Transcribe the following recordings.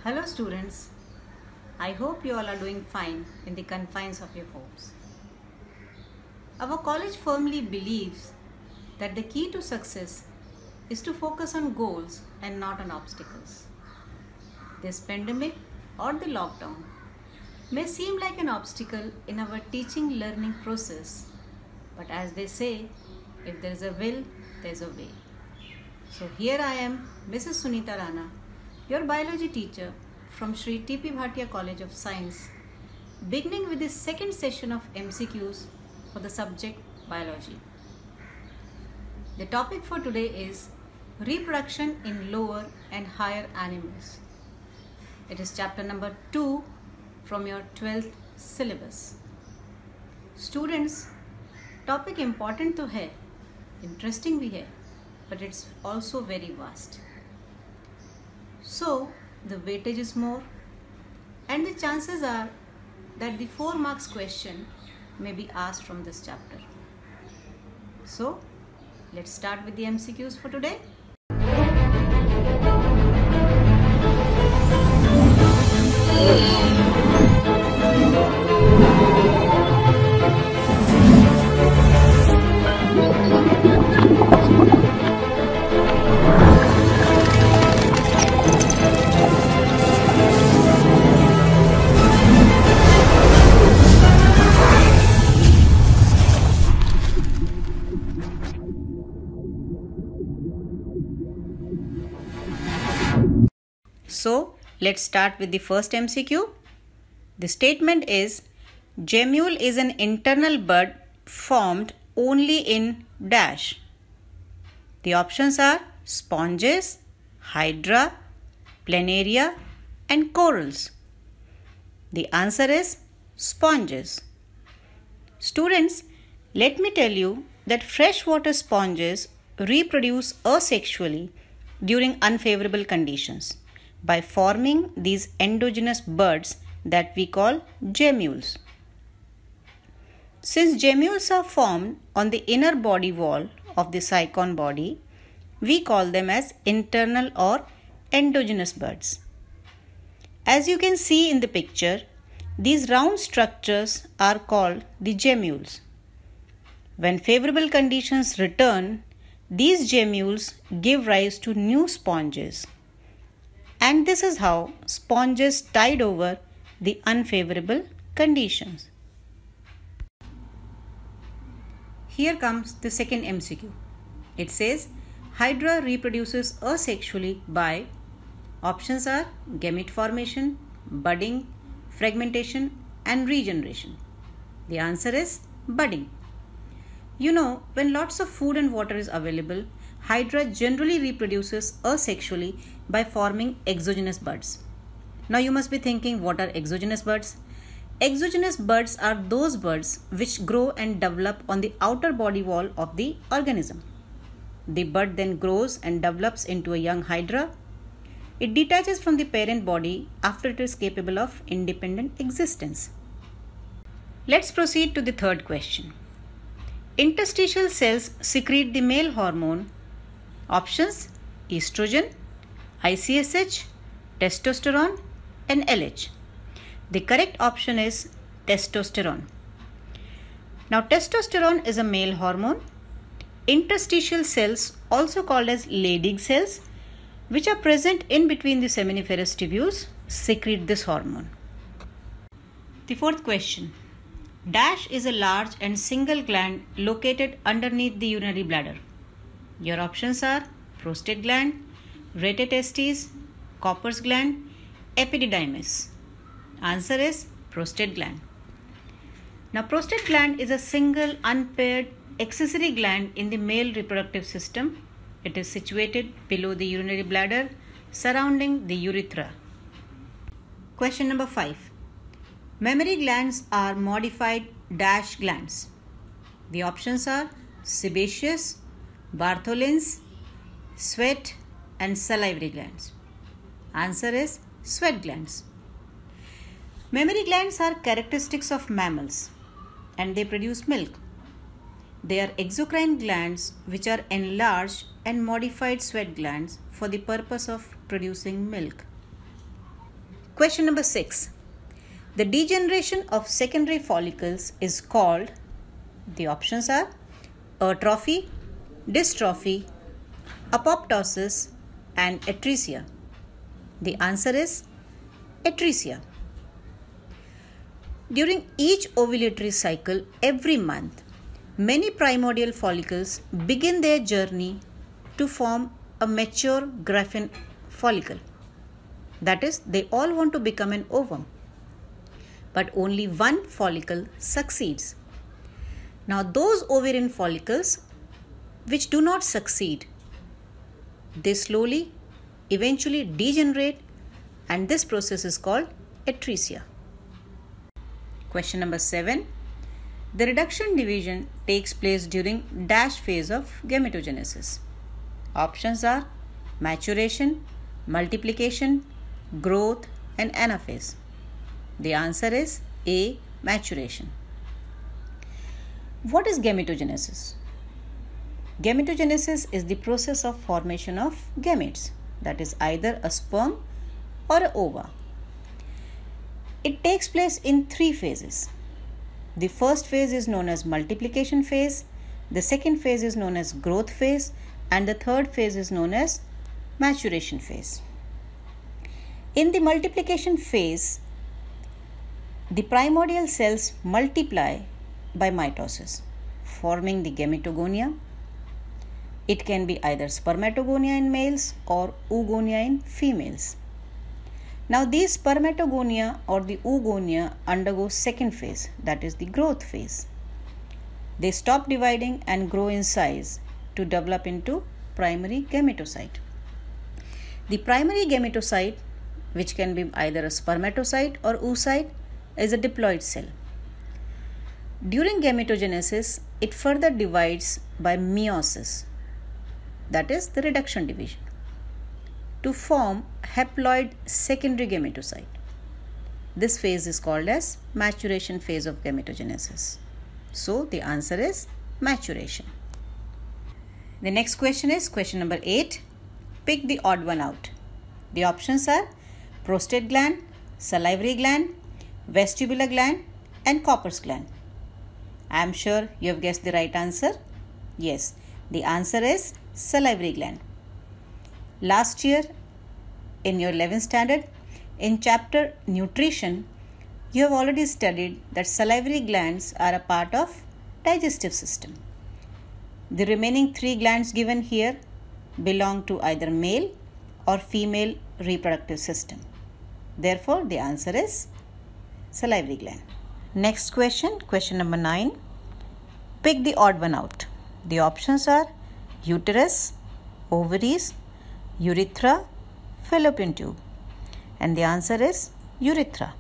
Hello students, I hope you all are doing fine in the confines of your homes. Our college firmly believes that the key to success is to focus on goals and not on obstacles. This pandemic or the lockdown may seem like an obstacle in our teaching learning process, but as they say, if there is a will, there is a way. So here I am, Mrs. Sunita Rana, your biology teacher from Sri T.P. Bhatia College of Science, beginning with the second session of MCQs for the subject biology. The topic for today is reproduction in lower and higher animals. It is chapter number 2 from your 12th syllabus. Students, topic important तो है, interesting भी है, but it's also very vast. So, the weightage is more and the chances are that the 4 marks question may be asked from this chapter. So, let's start with the MCQs for today. So, let's start with the first MCQ. The statement is, gemule is an internal bud formed only in dash. The options are sponges, hydra, planaria and corals. The answer is sponges. Students, let me tell you that freshwater sponges reproduce asexually during unfavorable conditions by forming these endogenous buds that we call gemmules. Since gemmules are formed on the inner body wall of the cycon body, we call them as internal or endogenous buds. As you can see in the picture, these round structures are called the gemmules. When favorable conditions return, these gemmules give rise to new sponges. And this is how sponges tide over the unfavorable conditions. Here comes the second MCQ. It says, hydra reproduces asexually by, options are gamete formation, budding, fragmentation and regeneration. The answer is budding. You know, when lots of food and water is available, hydra generally reproduces asexually by forming exogenous buds. Now you must be thinking, what are exogenous buds? Exogenous buds are those buds which grow and develop on the outer body wall of the organism. The bud then grows and develops into a young hydra. It detaches from the parent body after it is capable of independent existence. Let's proceed to the third question. Interstitial cells secrete the male hormone. Options: estrogen, ICSH, testosterone and LH. The correct option is testosterone. Now testosterone is a male hormone. Interstitial cells, also called as Leydig cells, which are present in between the seminiferous tubules, secrete this hormone. The fourth question. Dash is a large and single gland located underneath the urinary bladder. Your options are prostate gland, rete testes, Copper's gland, epididymis. Answer is prostate gland. Now prostate gland is a single unpaired accessory gland in the male reproductive system. It is situated below the urinary bladder, surrounding the urethra. Question number 5. Mammary glands are modified dash glands. The options are sebaceous, Bartholin's, sweat and salivary glands. Answer is sweat glands. Mammary glands are characteristics of mammals and they produce milk. They are exocrine glands which are enlarged and modified sweat glands for the purpose of producing milk. Question number 6. The degeneration of secondary follicles is called, the options are atrophy, dystrophy, apoptosis and atresia. The answer is atresia. During each ovulatory cycle every month, many primordial follicles begin their journey to form a mature Graafian follicle. That is, they all want to become an ovum. But only one follicle succeeds. Now, those ovarian follicles which do not succeed, they slowly, eventually degenerate, and this process is called atresia. Question number 7. The reduction division takes place during dash phase of gametogenesis. Options are maturation, multiplication, growth and anaphase. The answer is A. Maturation. What is gametogenesis? Gametogenesis is the process of formation of gametes, that is either a sperm or an ova. It takes place in 3 phases. The first phase is known as multiplication phase, the second phase is known as growth phase, and the third phase is known as maturation phase. In the multiplication phase, the primordial cells multiply by mitosis, forming the gametogonia. It can be either spermatogonia in males or oogonia in females. Now these spermatogonia or the oogonia undergo second phase, that is the growth phase. They stop dividing and grow in size to develop into primary gametocyte. The primary gametocyte, which can be either a spermatocyte or oocyte, is a diploid cell. During gametogenesis, it further divides by meiosis, that is the reduction division, to form haploid secondary gametocyte. This phase is called as maturation phase of gametogenesis. So the answer is maturation. The next question is question number 8. Pick the odd one out. The options are prostate gland, salivary gland, vestibular gland and Copper's gland. I am sure you have guessed the right answer. Yes, the answer is salivary gland. Last year in your 11th standard, in chapter nutrition, you have already studied that salivary glands are a part of digestive system. The remaining 3 glands given here belong to either male or female reproductive system. Therefore, the answer is salivary gland. Next question, question number 9. Pick the odd one out. The options are uterus, ovaries, urethra, fallopian tube. And the answer is urethra.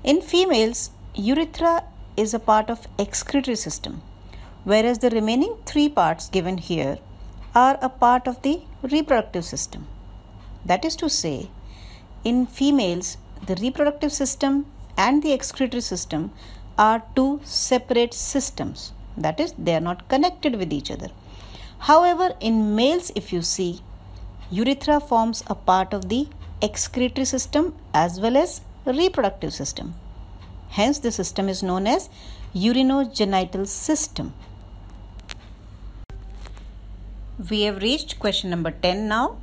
In females, urethra is a part of excretory system, whereas the remaining 3 parts given here are a part of the reproductive system. That is to say, in females, the reproductive system and the excretory system are 2 separate systems. That is, they are not connected with each other. However, in males, if you see, urethra forms a part of the excretory system as well as reproductive system. Hence, the system is known as urinogenital system. We have reached question number 10 now.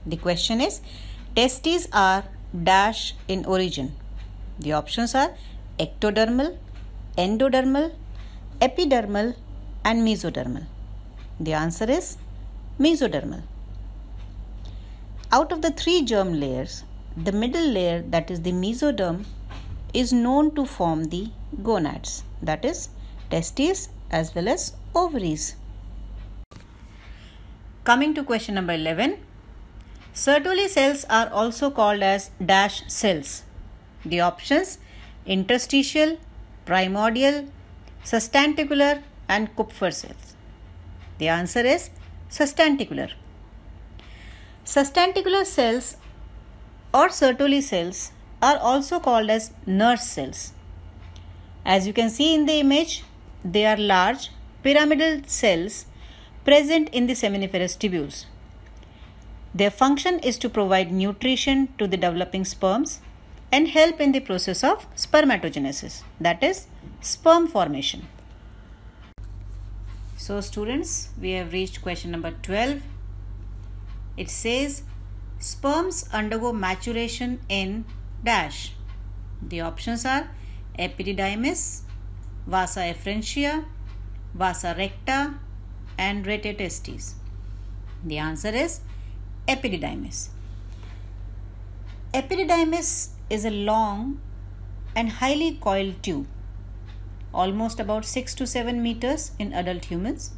The question is, testes are dash in origin. The options are ectodermal, endodermal, epidermal and mesodermal. The answer is mesodermal. Out of the 3 germ layers, the middle layer, that is the mesoderm, is known to form the gonads, that is testes as well as ovaries. Coming to question number 11. Sertoli cells are also called as dash cells. The options interstitial, primordial, substanticular and Kupffer cells. The answer is substanticular. Substanticular cells or Sertoli cells are also called as nurse cells. As you can see in the image, they are large pyramidal cells present in the seminiferous tubules. Their function is to provide nutrition to the developing sperms and help in the process of spermatogenesis, that is, sperm formation. So students, we have reached question number 12. It says, sperms undergo maturation in dash. The options are epididymis, vasa efferentia, vasa recta and rete testis. The answer is epididymis. Epididymis is a long and highly coiled tube, almost about 6 to 7 meters in adult humans.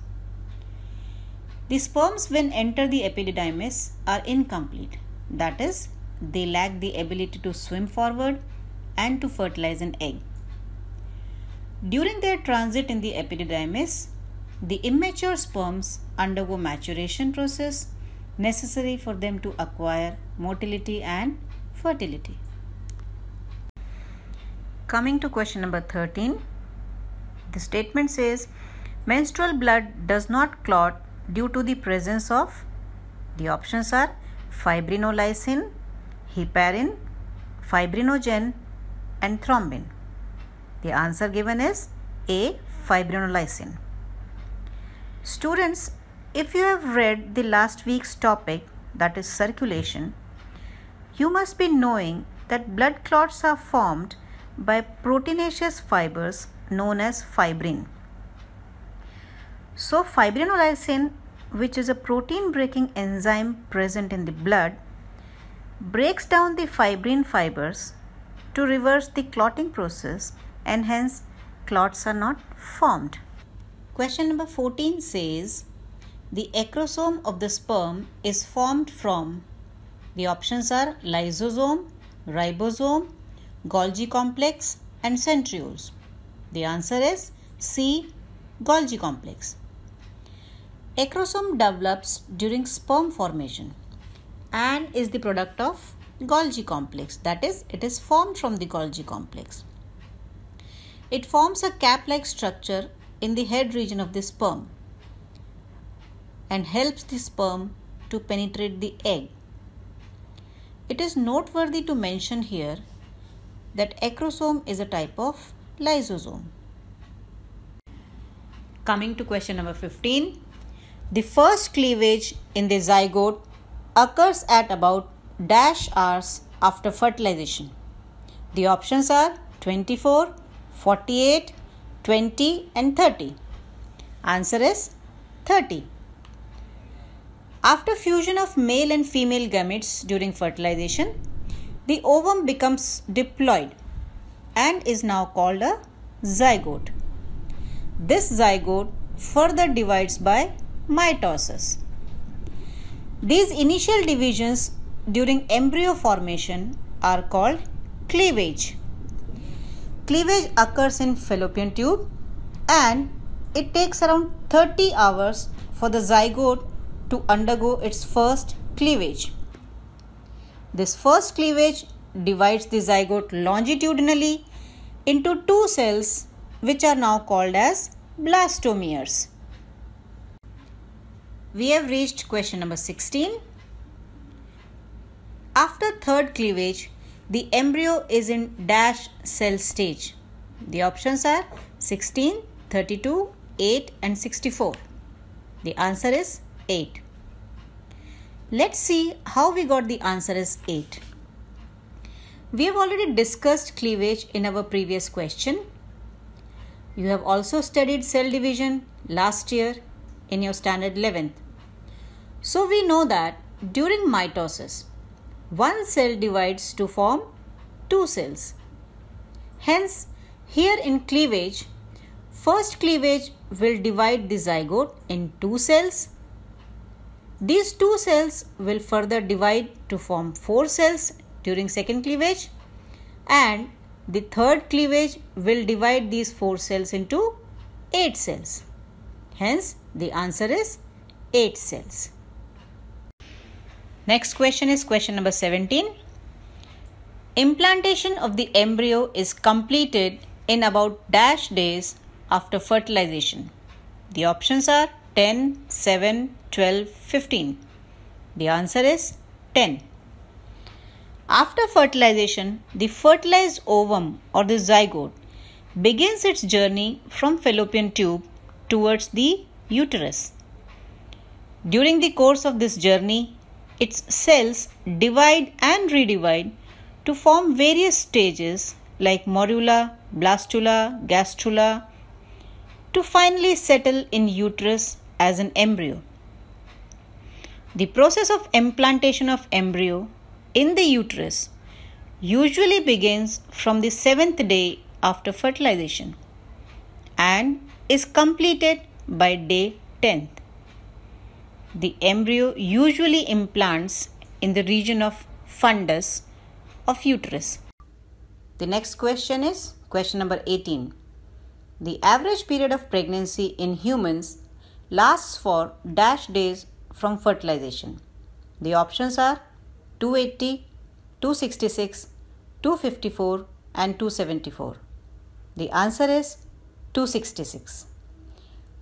The sperms when enter the epididymis are incomplete, that is, they lack the ability to swim forward and to fertilize an egg. During their transit in the epididymis, the immature sperms undergo maturation process necessary for them to acquire motility and fertility. Coming to question number 13, the statement says, menstrual blood does not clot due to the presence of, the options are fibrinolysin, heparin, fibrinogen and thrombin. The answer given is A, fibrinolysin. Students, if you have read the last week's topic, that is circulation, you must be knowing that blood clots are formed by proteinaceous fibers known as fibrin. So fibrinolysin, which is a protein breaking enzyme present in the blood, breaks down the fibrin fibers to reverse the clotting process, and hence clots are not formed. Question number 14 says, the acrosome of the sperm is formed from, the options are lysosome, ribosome, Golgi complex and centrioles. The answer is C, Golgi complex. Acrosome develops during sperm formation and is the product of Golgi complex, that is, it is formed from the Golgi complex. It forms a cap-like structure in the head region of the sperm and helps the sperm to penetrate the egg. It is noteworthy to mention here that acrosome is a type of lysosome. Coming to question number 15, the first cleavage in the zygote occurs at about dash hours after fertilization. The options are 24, 48, 20 and 30. Answer is 30. After fusion of male and female gametes during fertilization, the ovum becomes diploid and is now called a zygote. This zygote further divides by mitosis. These initial divisions during embryo formation are called cleavage. Cleavage occurs in fallopian tube and it takes around 30 hours for the zygote to undergo its first cleavage. This first cleavage divides the zygote longitudinally into two cells which are now called as blastomeres. We have reached question number 16. After third cleavage, the embryo is in dash cell stage. The options are 16, 32, 8 and 64. The answer is 8. Let's see how we got the answer as 8. We have already discussed cleavage in our previous question. You have also studied cell division last year in your standard 11th. So we know that during mitosis, one cell divides to form two cells. Hence, here in cleavage, first cleavage will divide the zygote in two cells. These two cells will further divide to form four cells during second cleavage, and the third cleavage will divide these four cells into 8 cells. Hence, the answer is 8 cells. Next question is question number 17. Implantation of the embryo is completed in about dash days after fertilization. The options are 10, 7, 12, 15. The answer is 10. After fertilization, the fertilized ovum or the zygote begins its journey from fallopian tube towards the uterus. During the course of this journey, its cells divide and redivide to form various stages like morula, blastula, gastrula, to finally settle in uterus as an embryo. The process of implantation of embryo in the uterus usually begins from the 7th day after fertilization and is completed by day 10th. The embryo usually implants in the region of fundus of uterus. The next question is question number 18. The average period of pregnancy in humans lasts for dash days from fertilization. The options are 280, 266, 254 and 274. The answer is 266.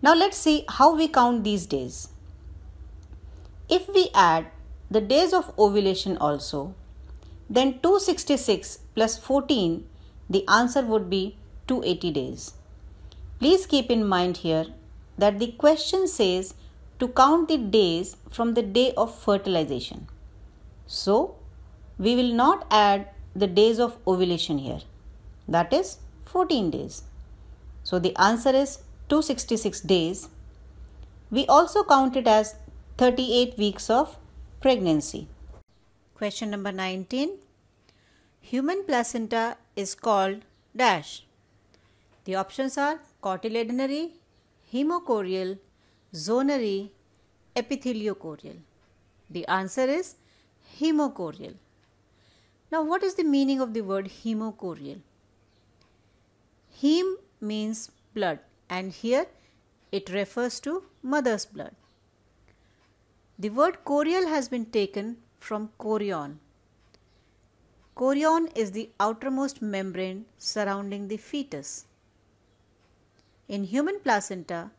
Now let's see how we count these days. If we add the days of ovulation also, then 266 plus 14, the answer would be 280 days. Please keep in mind here that the question says to count the days from the day of fertilization. So, we will not add the days of ovulation here. That is 14 days. So, the answer is 266 days. We also count it as 38 weeks of pregnancy. Question number 19. Human placenta is called dash. The options are cotyledonary, hemochorial, zonary, epitheliochorial. The answer is hemochorial. Now, what is the meaning of the word hemochorial? Hem means blood, and here it refers to mother's blood. The word chorial has been taken from chorion. Chorion is the outermost membrane surrounding the fetus. In human placenta,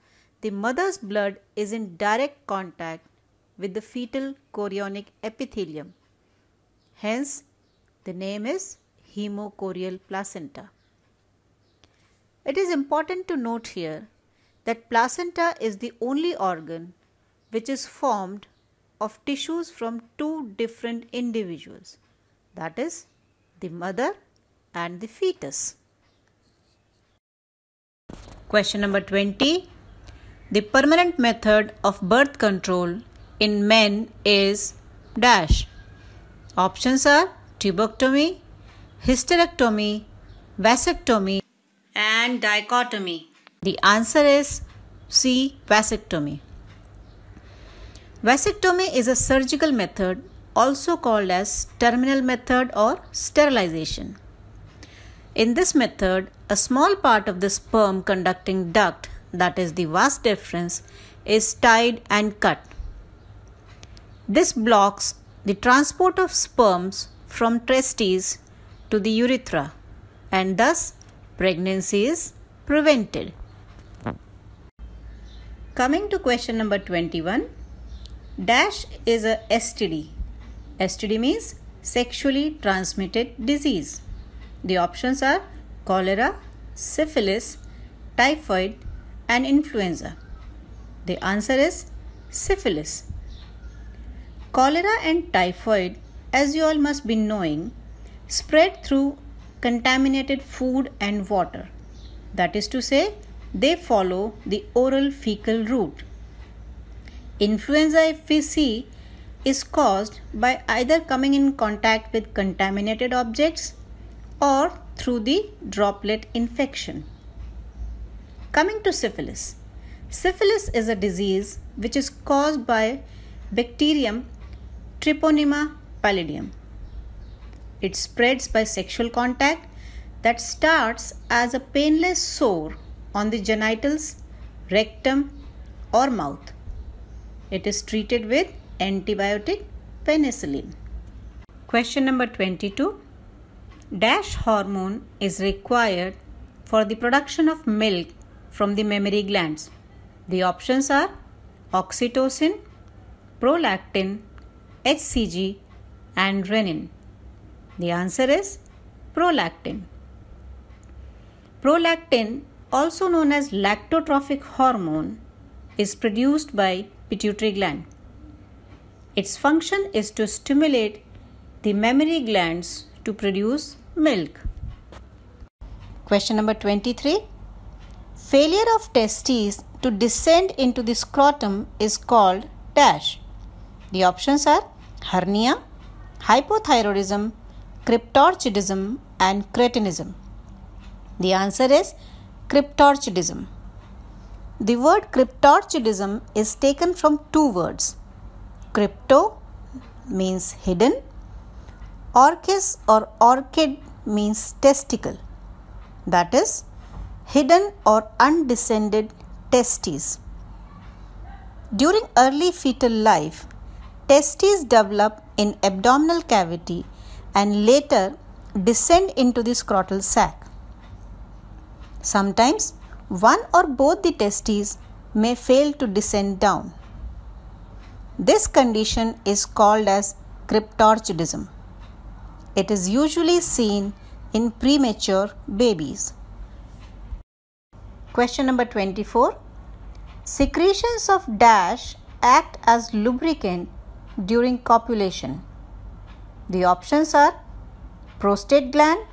the mother's blood is in direct contact with the fetal chorionic epithelium. Hence, the name is hemochorial placenta. It is important to note here that placenta is the only organ which is formed of tissues from two different individuals, that is, the mother and the fetus. Question number 20. The permanent method of birth control in men is dash. Options are tubectomy, hysterectomy, vasectomy and dichotomy. The answer is C. Vasectomy. Vasectomy is a surgical method also called as terminal method or sterilization. In this method, a small part of the sperm conducting duct, that is the vas deferens, is tied and cut. This blocks the transport of sperms from testes to the urethra, and thus pregnancy is prevented. Coming to question number 21. Dash is a STD. STD means sexually transmitted disease. The options are cholera, syphilis, typhoid and influenza. The answer is syphilis. Cholera and typhoid, as you all must be knowing, spread through contaminated food and water. That is to say, they follow the oral fecal route. Influenza, if we see, is caused by either coming in contact with contaminated objects or through the droplet infection. Coming to syphilis. Syphilis is a disease which is caused by bacterium Treponema pallidum. It spreads by sexual contact that starts as a painless sore on the genitals, rectum or mouth. It is treated with antibiotic penicillin. Question number 22. Dash hormone is required for the production of milk from the mammary glands. The options are oxytocin, prolactin, HCG and renin? The answer is prolactin. Prolactin, also known as lactotrophic hormone, is produced by pituitary gland. Its function is to stimulate the mammary glands to produce milk. Question number 23. Failure of testes to descend into the scrotum is called dash. The options are hernia, hypothyroidism, cryptorchidism and cretinism. The answer is cryptorchidism. The word cryptorchidism is taken from two words. Crypto means hidden. Orchis or orchid means testicle. That is, hidden or undescended testes. During early fetal life, testes develop in abdominal cavity and later descend into the scrotal sac. Sometimes one or both the testes may fail to descend down. This condition is called as cryptorchidism. It is usually seen in premature babies. Question number 24. Secretions of dash act as lubricant during copulation. The options are prostate gland,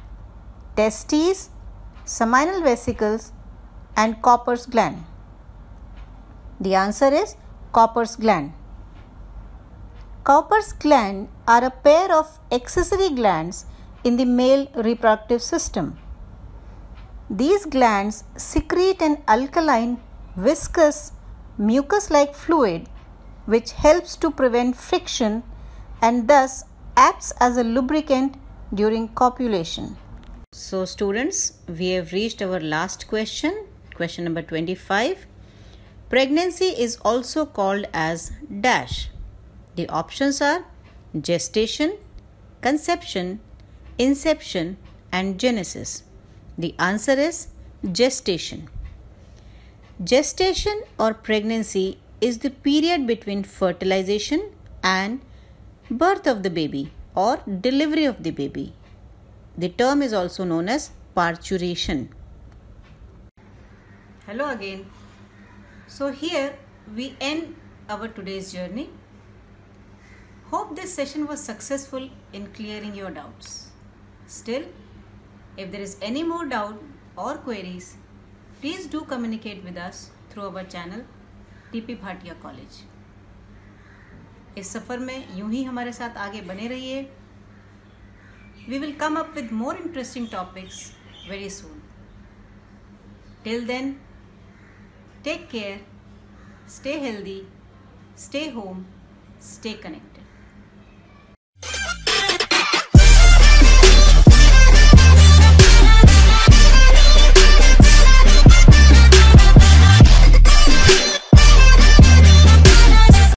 testes, seminal vesicles and Cowper's gland. The answer is Cowper's gland. Cowper's gland are a pair of accessory glands in the male reproductive system. These glands secrete an alkaline, viscous, mucus-like fluid which helps to prevent friction and thus acts as a lubricant during copulation. So students, we have reached our last question, question number 25. Pregnancy is also called as dash. The options are gestation, conception, inception and genesis. The answer is gestation. Gestation or pregnancy is the period between fertilization and birth of the baby or delivery of the baby. The term is also known as parturition. Hello again. So here we end our today's journey. Hope this session was successful in clearing your doubts. Still, if there is any more doubt or queries, please do communicate with us through our channel TP Bhatia College. इस सफ़र में यूं ही हमारे साथ आगे बने रहिए. We will come up with more interesting topics very soon. Till then, take care, stay healthy, stay home, stay connected.